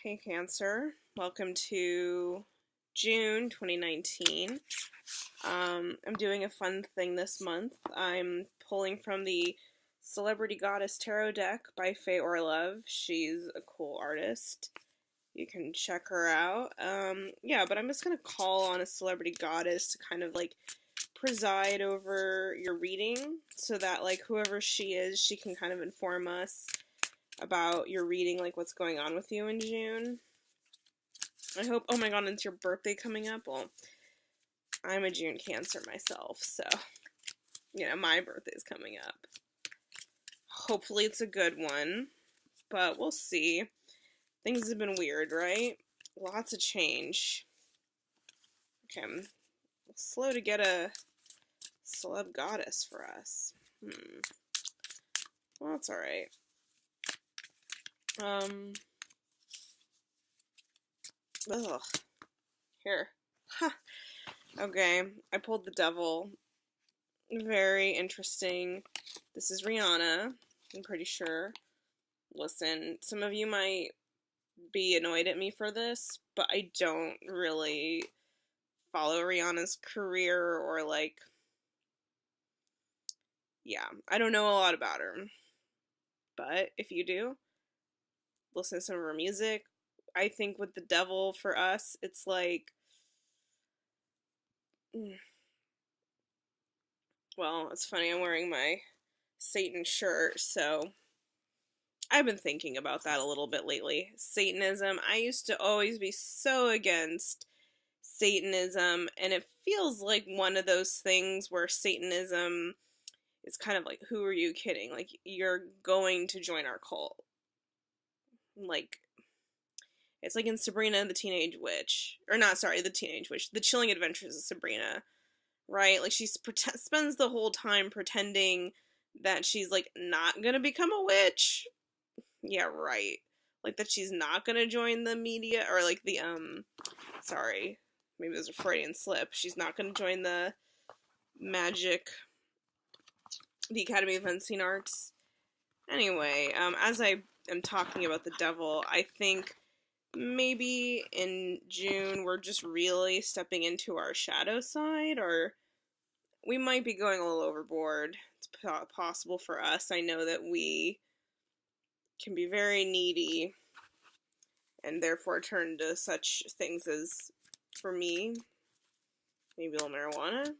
Hey Cancer, welcome to June 2019. I'm doing a fun thing this month. I'm pulling from the Celebrity Goddess Tarot deck by Faye Orlove. She's a cool artist. You can check her out. Yeah, but I'm just going to call on a celebrity goddess to kind of like preside over your reading so that like whoever she is, she can kind of inform us about your reading, like what's going on with you in June. I hope, oh my god, it's your birthday coming up. Well, I'm a June Cancer myself, so, my birthday's coming up. Hopefully it's a good one, but we'll see. Things have been weird, right? Lots of change. Okay, I'm slow to get a celeb goddess for us. Well, that's alright. Ugh. Here. Ha. Okay, I pulled the devil. Very interesting. This is Rihanna, I'm pretty sure. Listen, some of you might be annoyed at me for this, but I don't really follow Rihanna's career or I don't know a lot about her. But if you do, listen to some of her music. I think with the devil for us, it's like, well, it's funny, I'm wearing my Satan shirt, so I've been thinking about that a little bit lately. Satanism, I used to always be so against Satanism, and it feels like one of those things where Satanism is kind of like, who are you kidding? Like, you're going to join our cult. Like, it's like in Sabrina the Teenage Witch. Or not, sorry, the Teenage Witch. The Chilling Adventures of Sabrina. Right? Like, she spends the whole time pretending that she's, like, not gonna become a witch. Yeah, right. Like, that she's not gonna join the media, or, like, sorry. Maybe there's a Freudian slip. She's not gonna join the Academy of Unseen Arts. Anyway, as I am talking about the devil, I think maybe in June we're just really stepping into our shadow side, or we might be going a little overboard. It's possible for us. I know that we can be very needy and therefore turn to such things as, for me, maybe a little marijuana.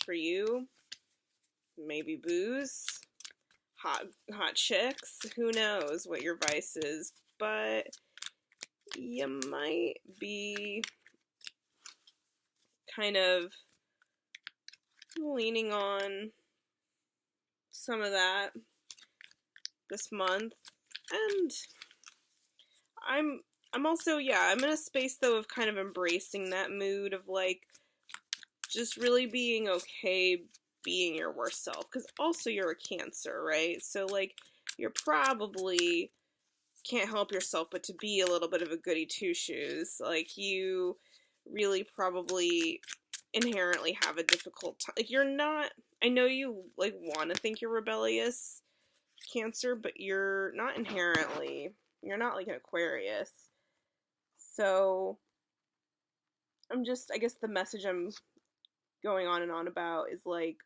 For you, maybe booze. Hot chicks. Who knows what your vice is, but you might be kind of leaning on some of that this month. And I'm also, I'm in a space though of kind of embracing that mood of like just really being okay being your worst self, because also you're a Cancer, right? So like you're probably can't help yourself but to be a little bit of a goody two-shoes. Like, you really probably inherently have a difficult time. Like, you're not, I know you, like, want to think you're rebellious, Cancer, but you're not inherently. You're not, like, an Aquarius. So, I guess the message I'm going on and on about is, like,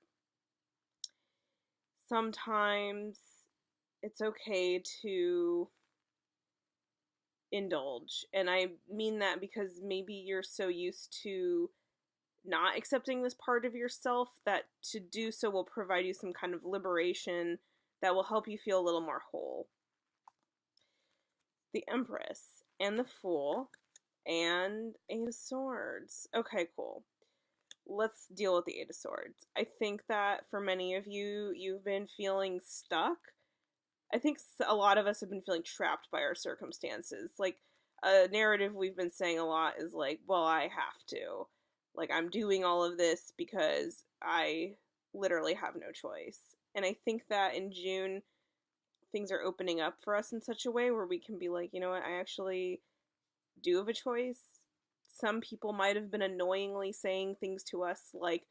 sometimes it's okay to indulge. And I mean that because maybe you're so used to not accepting this part of yourself that to do so will provide you some kind of liberation that will help you feel a little more whole. The Empress and the Fool and Eight of Swords. Okay, cool. Let's deal with the Eight of Swords. I think that for many of you, you've been feeling stuck. I think a lot of us have been feeling trapped by our circumstances. Like, a narrative we've been saying a lot is like, well, I have to. Like, I'm doing all of this because I literally have no choice. And I think that in June, things are opening up for us in such a way where we can be like, you know what, I actually do have a choice. Some people might have been annoyingly saying things to us like,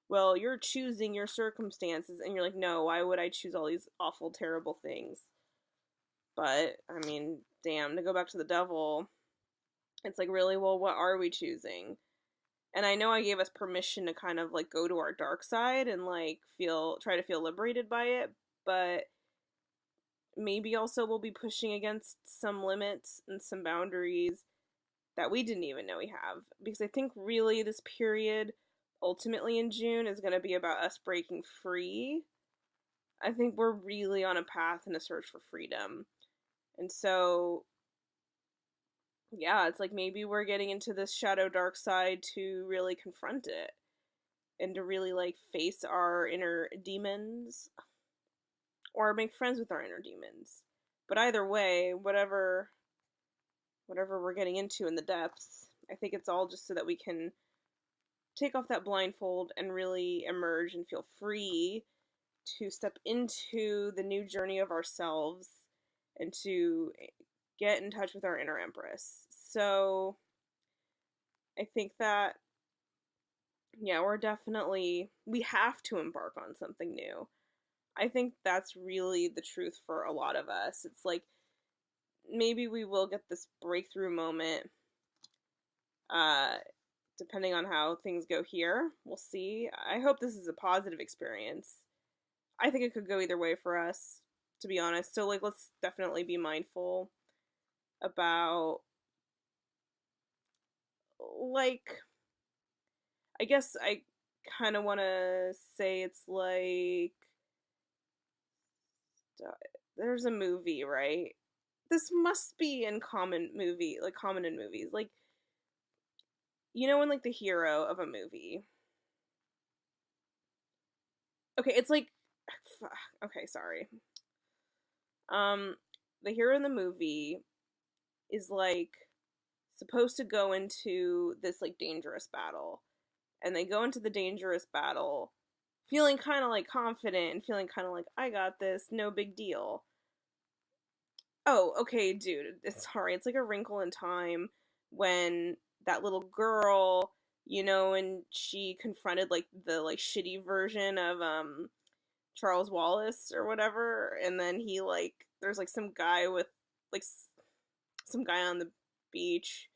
well, you're choosing your circumstances, and you're like, no, why would I choose all these awful, terrible things? But, I mean, damn, to go back to the devil, It's like, really, well, what are we choosing? And I know I gave us permission to kind of like go to our dark side and like try to feel liberated by it, but maybe also we'll be pushing against some limits and some boundaries that we didn't even know we have. Because I think really this period, ultimately in June, is going to be about us breaking free. I think we're really on a path in a search for freedom. And so, yeah, it's like maybe we're getting into this shadow dark side to really confront it and to really like face our inner demons or make friends with our inner demons. But either way, whatever we're getting into in the depths, I think it's all just so that we can take off that blindfold and really emerge and feel free to step into the new journey of ourselves and to get in touch with our inner empress. So I think that, yeah, we have to embark on something new. I think that's really the truth for a lot of us. It's like maybe we will get this breakthrough moment, uh, depending on how things go here. We'll see. I hope this is a positive experience. I think it could go either way for us, to be honest. So, like, let's definitely be mindful about, like, I guess I kind of want to say it's like, there's a movie, right? This must be in common in movies. Like, you know when, like, the hero of a movie. Okay, it's like, okay, sorry. Um, the hero in the movie is, like, supposed to go into this, like, dangerous battle. And they go into the dangerous battle feeling kind of, like, confident and feeling kind of like, I got this, no big deal. Oh, okay, dude, sorry, it's like A Wrinkle in Time when that little girl, and she confronted like the like shitty version of Charles Wallace or whatever, and then he like there's like some guy with like some guy on the beach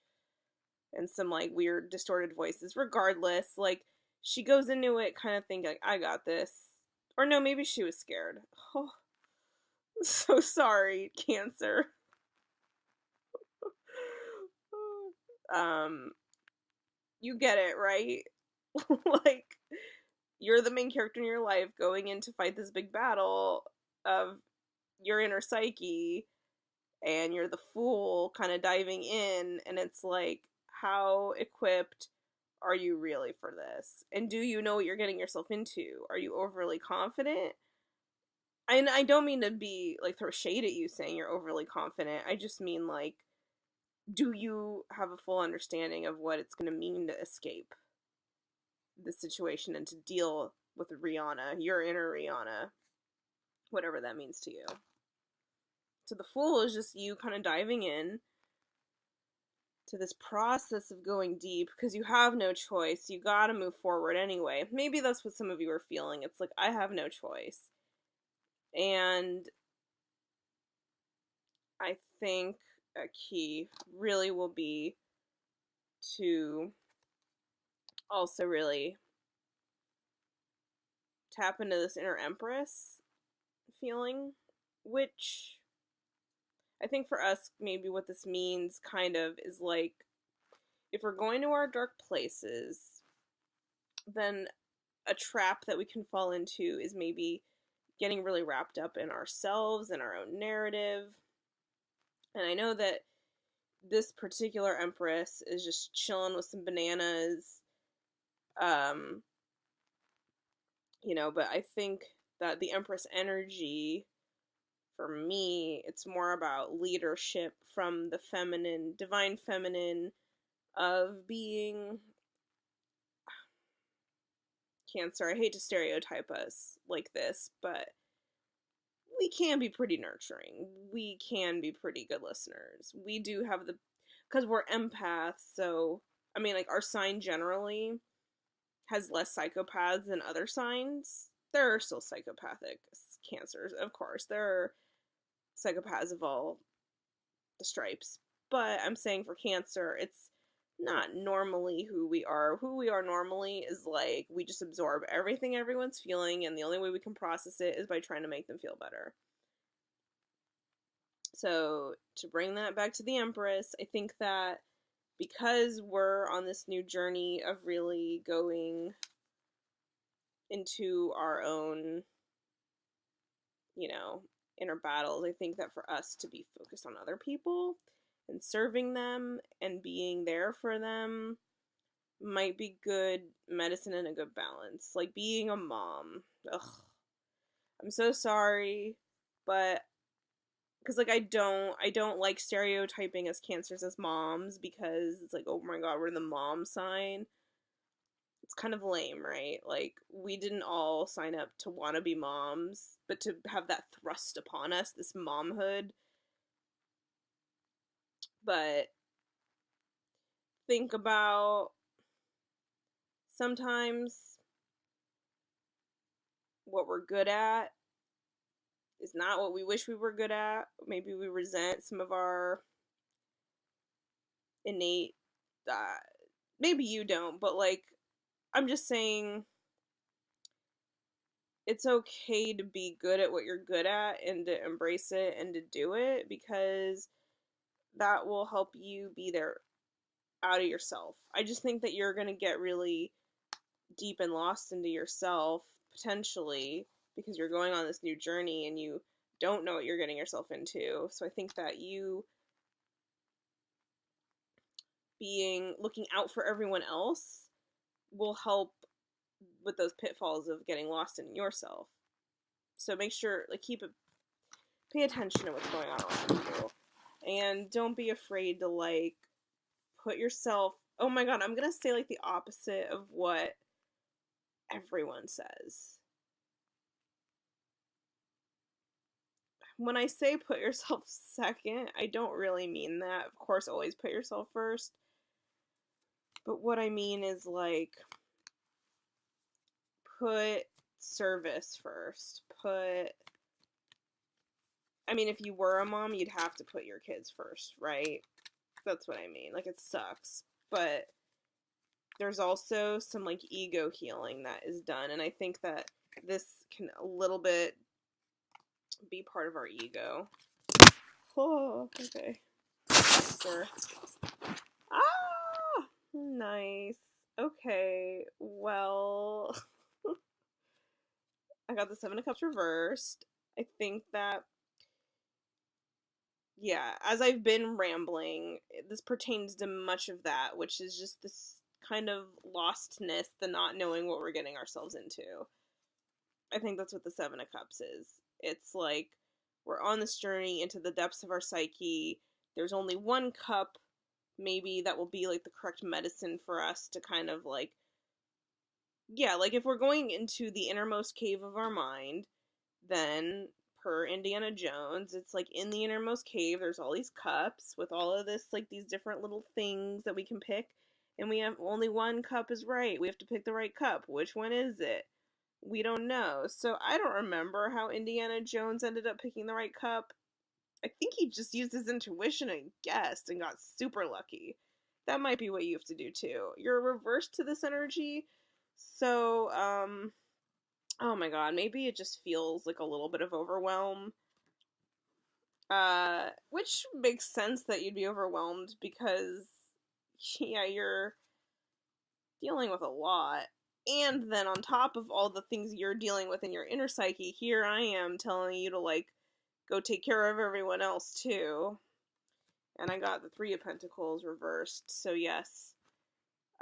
and some like weird distorted voices. Regardless, like she goes into it kind of thinking like, I got this. Or no, maybe she was scared. Oh, so sorry, Cancer. um you get it, right? Like you're the main character in your life going in to fight this big battle of your inner psyche, and you're the fool kind of diving in, and it's like, how equipped are you really for this? And do you know what you're getting yourself into? Are you overly confident? And I don't mean to be like throw shade at you saying you're overly confident. I just mean like, do you have a full understanding of what it's going to mean to escape the situation and to deal with Rihanna, your inner Rihanna, whatever that means to you? So the Fool is just you kind of diving in to this process of going deep because you have no choice. You gotta move forward anyway. Maybe that's what some of you are feeling. It's like, I have no choice. And I think a key really will be to also really tap into this inner empress feeling, which I think for us, maybe what this means kind of is like, if we're going to our dark places, then a trap that we can fall into is maybe getting really wrapped up in ourselves and our own narrative. And I know that this particular empress is just chilling with some bananas, but I think that the empress energy, for me, it's more about leadership from the feminine, divine feminine, of being Cancer. I hate to stereotype us like this, but we can be pretty nurturing. We can be pretty good listeners. We do have because we're empaths, so, I mean, like, our sign generally has less psychopaths than other signs. There are still psychopathic Cancers, of course. There are psychopaths of all the stripes. but I'm saying for Cancer, it's not normally who we are. Who we are normally is like, we just absorb everything everyone's feeling, and the only way we can process it is by trying to make them feel better. So, to bring that back to the Empress, I think that because we're on this new journey of really going into our own, inner battles, I think that for us to be focused on other people and serving them and being there for them might be good medicine and a good balance. Like being a mom. Ugh. I'm so sorry, but because I don't like stereotyping as Cancers as moms, because it's like, oh my god, we're the mom sign. It's kind of lame, right? Like, we didn't all sign up to want to be moms, but to have that thrust upon us, this momhood. But think about sometimes what we're good at is not what we wish we were good at. Maybe we resent some of our innate, maybe you don't, but like, I'm just saying, it's okay to be good at what you're good at and to embrace it and to do it, because that will help you be there out of yourself. I just think that you're going to get really deep and lost into yourself, potentially, because you're going on this new journey and you don't know what you're getting yourself into. So I think that you looking out for everyone else will help with those pitfalls of getting lost in yourself. So make sure, like, pay attention to what's going on around you. And don't be afraid to, like, put yourself, oh my god, I'm gonna say, like, the opposite of what everyone says. When I say put yourself second, I don't really mean that. Of course, always put yourself first. But what I mean is, like, put service first. If you were a mom, you'd have to put your kids first, right? That's what I mean. Like, it sucks. But there's also some, like, ego healing that is done. And I think that this can a little bit be part of our ego. Oh, okay. Sure. Ah! Nice. Okay, well, I got the Seven of Cups reversed. I think that, yeah, as I've been rambling, this pertains to much of that, which is just this kind of lostness, the not knowing what we're getting ourselves into. I think that's what the Seven of Cups is. It's like, we're on this journey into the depths of our psyche. There's only one cup, maybe, that will be, like, the correct medicine for us to kind of, like, yeah, like, if we're going into the innermost cave of our mind, then, per Indiana Jones, it's like, in the innermost cave, there's all these cups with all of this, like, these different little things that we can pick, and we have only one cup is right. We have to pick the right cup. Which one is it? We don't know. So I don't remember how Indiana Jones ended up picking the right cup. I think he just used his intuition and guessed and got super lucky. That might be what you have to do too. You're reversed to this energy, so, oh my god, maybe it just feels like a little bit of overwhelm. Which makes sense that you'd be overwhelmed because, yeah, you're dealing with a lot. And then on top of all the things you're dealing with in your inner psyche, here I am telling you to, like, go take care of everyone else too. And I got the Three of Pentacles reversed, so yes,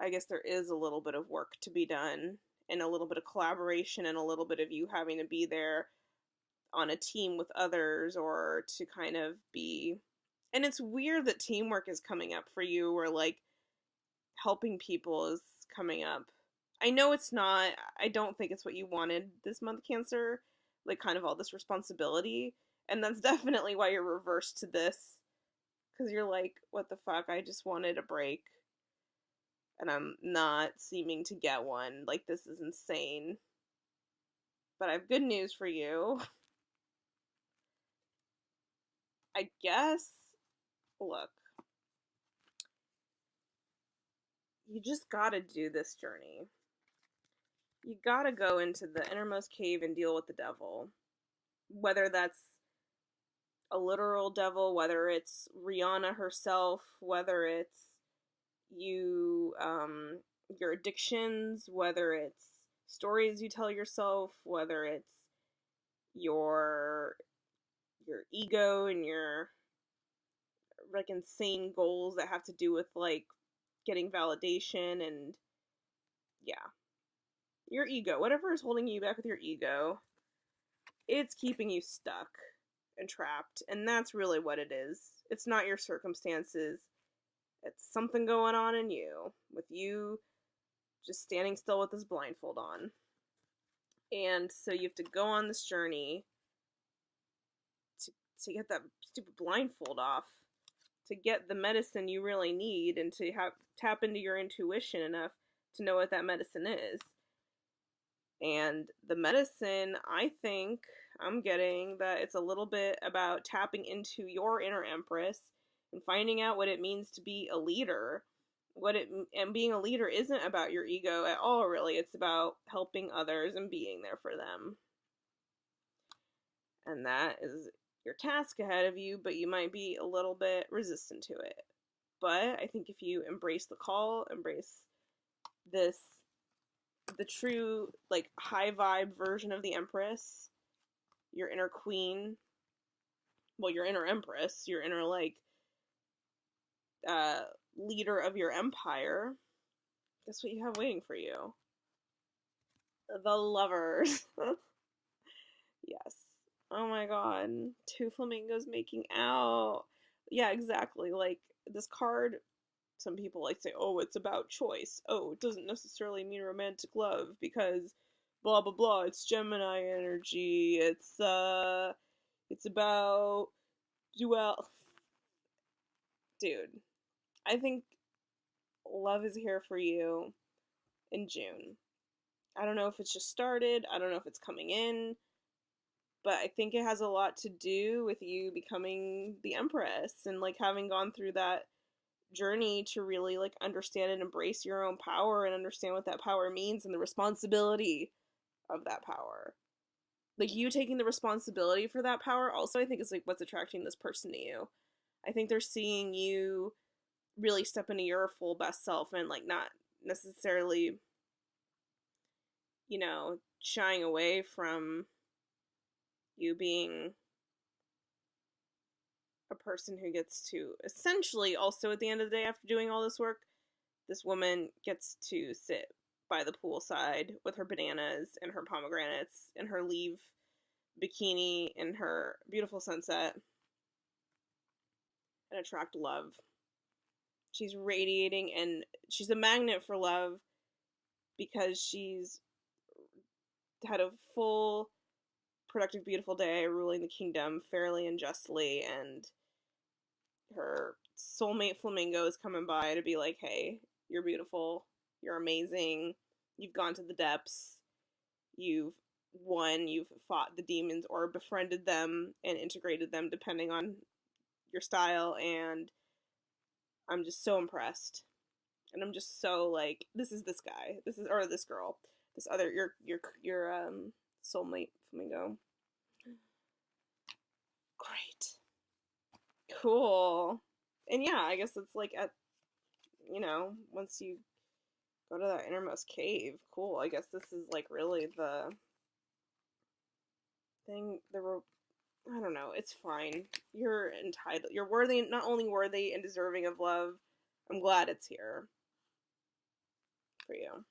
I guess there is a little bit of work to be done, and a little bit of collaboration, and a little bit of you having to be there on a team with others, or to kind of be, and it's weird that teamwork is coming up for you, or, like, helping people is coming up. I know it's not, I don't think it's what you wanted this month, Cancer, like, kind of all this responsibility, and that's definitely why you're reversed to this, because you're like, what the fuck, I just wanted a break, and I'm not seeming to get one. Like, this is insane. But I have good news for you. I guess, look, you just gotta do this journey. You gotta go into the innermost cave and deal with the devil. Whether that's a literal devil, whether it's Rihanna herself, whether it's you, your addictions, whether it's stories you tell yourself, whether it's your ego and your like insane goals that have to do with like getting validation and yeah, your ego, whatever is holding you back with your ego, it's keeping you stuck and trapped, and that's really what it is. It's not your circumstances. It's something going on in you, with you just standing still with this blindfold on. And so you have to go on this journey to get that stupid blindfold off, to get the medicine you really need, and to tap into your intuition enough to know what that medicine is. And the medicine, I think I'm getting that it's a little bit about tapping into your inner empress and finding out what it means to be a leader. And being a leader isn't about your ego at all, really. It's about helping others and being there for them. And that is your task ahead of you, but you might be a little bit resistant to it. But I think if you embrace the call, embrace the true, like, high vibe version of the Empress, your inner queen, well, your inner Empress, your inner, like, leader of your empire, guess what you have waiting for you? The Lovers. Yes. Oh my god. Two flamingos making out. Yeah, exactly. Like, this card, some people like to say, oh, it's about choice. Oh, it doesn't necessarily mean romantic love because blah blah blah, it's Gemini energy. It's about dual. Dude, I think love is here for you in June. I don't know if it's just started, I don't know if it's coming in, but I think it has a lot to do with you becoming the Empress and like having gone through that journey to really like understand and embrace your own power and understand what that power means and the responsibility of that power. Like, you taking the responsibility for that power also, I think, is like what's attracting this person to you. I think they're seeing you really step into your full best self and like not necessarily, shying away from you being a person who gets to essentially also at the end of the day, after doing all this work, this woman gets to sit by the poolside with her bananas and her pomegranates and her leave bikini and her beautiful sunset and attract love. She's radiating and she's a magnet for love because she's had a full, productive, beautiful day ruling the kingdom fairly and justly, and her soulmate flamingo is coming by to be like, hey, you're beautiful, you're amazing, you've gone to the depths, you've won, you've fought the demons or befriended them and integrated them depending on your style, and I'm just so impressed. And I'm just so like, this is this guy, or this girl, this other, your soulmate flamingo. Great. Cool. And yeah, I guess it's like once you go to that innermost cave, cool. I guess this is like really the thing, I don't know, it's fine. You're entitled. You're worthy, not only worthy and deserving of love, I'm glad it's here for you.